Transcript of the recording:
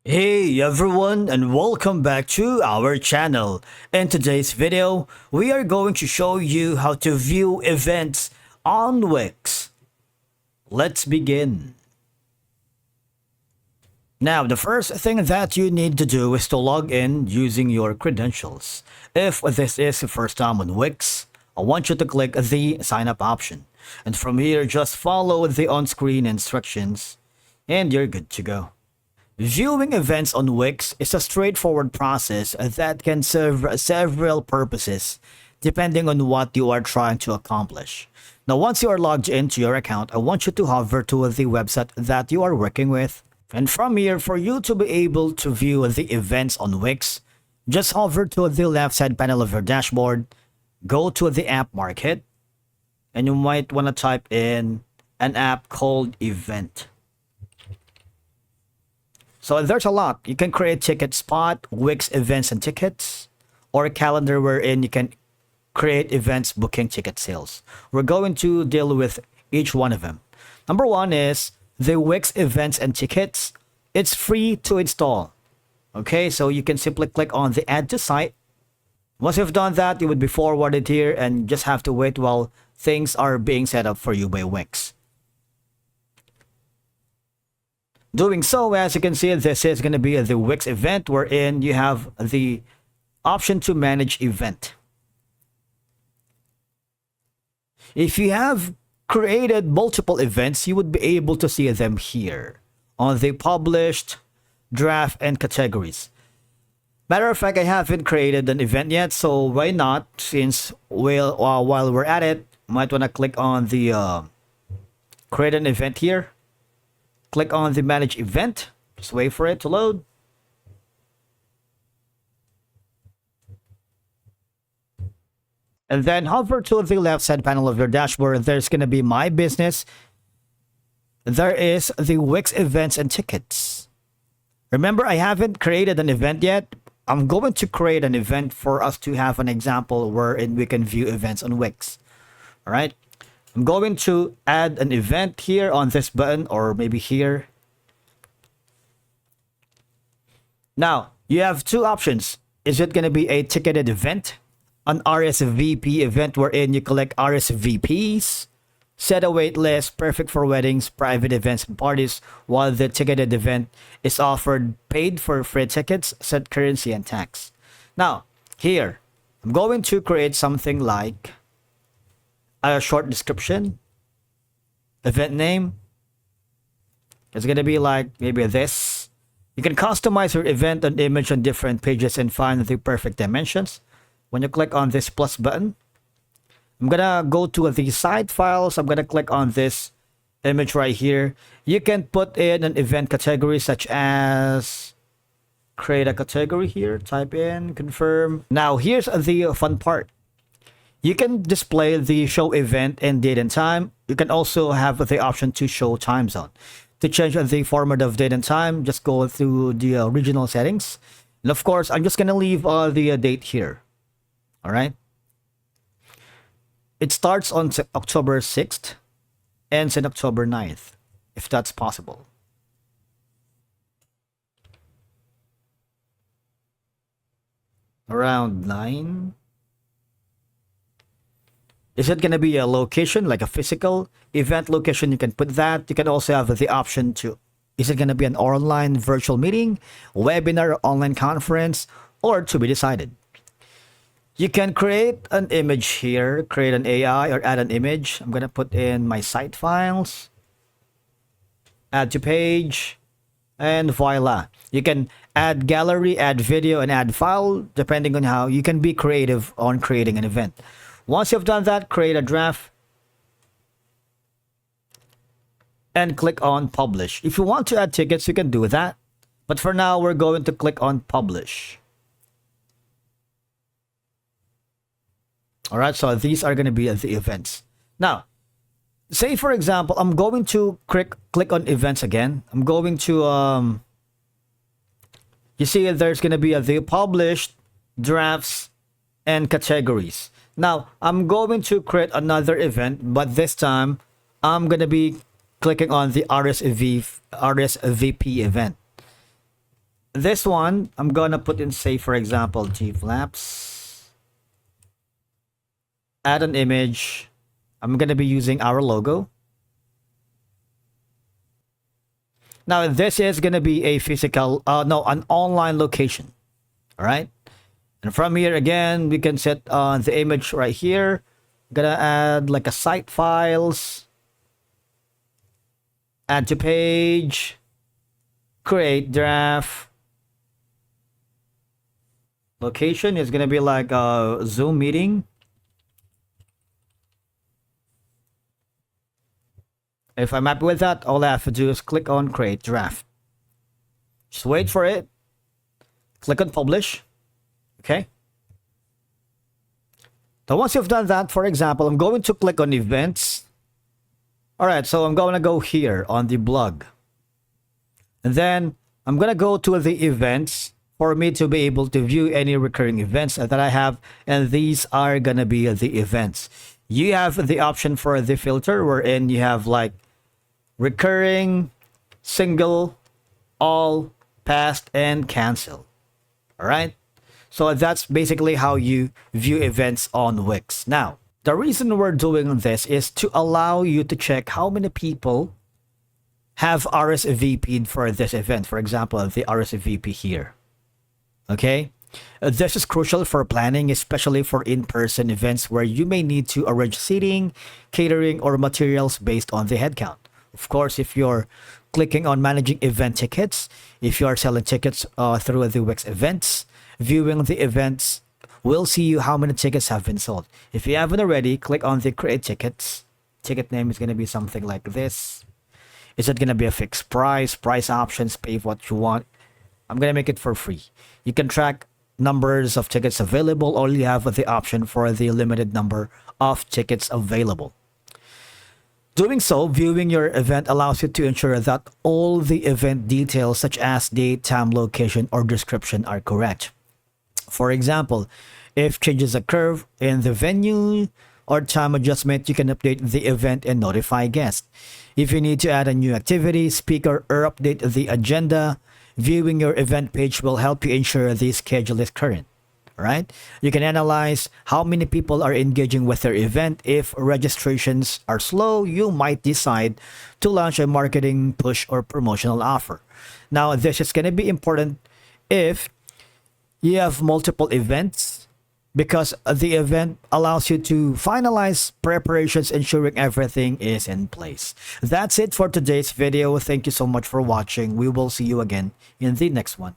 Hey everyone, and welcome back to our channel. In today's video, we are going to show you how to view events on Wix. Let's begin. Now, the first thing that you need to do is to log in using your credentials. If this is your first time on Wix, I want you to click the sign up option. And from here, just follow the on-screen instructions and you're good to go. Viewing events on Wix is a straightforward process that can serve several purposes depending on what you are trying to accomplish. Now, once you are logged into your account, I want you to hover to the website that you are working with. And from here, for you to be able to view the events on Wix, just hover to the left side panel of your dashboard, go to the app market, and you might want to type in an app called Event. So there's a lot. You can create ticket spot, Wix events and tickets, or a calendar wherein you can create events, booking, ticket sales. We're going to deal with each one of them. Number one is the Wix events and tickets. It's free to install. Okay, so you can simply click on the add to site. Once you've done that, you would be forwarded here and just have to wait while things are being set up for you by Wix. Doing so, as you can see, this is going to be the Wix event wherein you have the option to manage event. If you have created multiple events, you would be able to see them here on the published, draft, and categories. Matter of fact, I haven't created an event yet, so why not? Since while we're at it, might want to click on the create an event here. Click on the manage event. Just wait for it to load. And then hover to the left side panel of your dashboard. There's going to be my business. There is the Wix events and tickets. Remember, I haven't created an event yet. I'm going to create an event for us to have an example wherein we can view events on Wix. All right. I'm going to add an event here on this button or maybe here. Now, you have two options. Is it going to be a ticketed event? An RSVP event wherein you collect RSVPs, set a wait list, perfect for weddings, private events, and parties, while the ticketed event is offered paid for free tickets, set currency, and tax. Now, here, I'm going to create something like a short description, event name. It's going to be like maybe this. You can customize your event and image on different pages and find the perfect dimensions. When you click on this plus button, I'm going to go to the site files. I'm going to click on this image right here. You can put in an event category such as create a category here, type in, confirm. Now, here's the fun part. You can display the show event and date and time. You can also have the option to show time zone. To change the format of date and time, just go through the original settings. And of course, I'm just going to leave the date here. All right. It starts on October 6th, ends on October 9th, if that's possible. Around 9. Is it going to be a location, like a physical event location? You can put that. You can also have the option to, is it going to be an online virtual meeting, webinar, online conference, or to be decided. You can create an image here, create an AI or add an image. I'm going to put in my site files, add to page, and voila. You can add gallery, add video, and add file, depending on how you can be creative on creating an event. Once you've done that, create a draft and click on publish. If you want to add tickets, you can do that. But for now, we're going to click on publish. All right, so these are going to be the events. Now, say for example, I'm going to click on events again. I'm going to, you see there's going to be the published, drafts, and categories. Now, I'm going to create another event, but this time, I'm going to be clicking on the RSVP event. This one, I'm gonna put in, say, for example, G-Flaps. Add an image. I'm gonna be using our logo. Now, this is gonna be a physical, an online location. All right. And from here, again, we can set the image right here. Gonna add like a site files. Add to page. Create draft. Location is gonna be like a Zoom meeting. If I'm happy with that, all I have to do is click on create draft. Just wait for it. Click on publish. Okay. So once you've done that, for example, I'm going to click on events. All right, so I'm going to go here on the blog. And then I'm going to go to the events for me to be able to view any recurring events that I have. And these are going to be the events. You have the option for the filter wherein you have like recurring, single, all, past, and cancel. All right. So that's basically how you view events on Wix. Now, the reason we're doing this is to allow you to check how many people have RSVP'd for this event. For example, the RSVP here. Okay. This is crucial for planning, especially for in-person events where you may need to arrange seating, catering, or materials based on the headcount. Of course, if you're clicking on managing event tickets, if you are selling tickets through the Wix Events, viewing the events will see you how many tickets have been sold. If you haven't already, click on the create tickets. Ticket name is going to be something like this. Is it going to be a fixed price options, pay what you want? I'm going to make it for free. You can track numbers of tickets available, or you have the option for the limited number of tickets available. Doing so, viewing your event allows you to ensure that all the event details such as date, time, location, or description are correct. For example, if changes occur in the venue or time adjustment, you can update the event and notify guests. If you need to add a new activity, speaker, or update the agenda, viewing your event page will help you ensure the schedule is current. Right? You can analyze how many people are engaging with their event. If registrations are slow, you might decide to launch a marketing push or promotional offer. Now, this is going to be important if you have multiple events, because the event allows you to finalize preparations, ensuring everything is in place. That's it for today's video. Thank you so much for watching. We will see you again in the next one.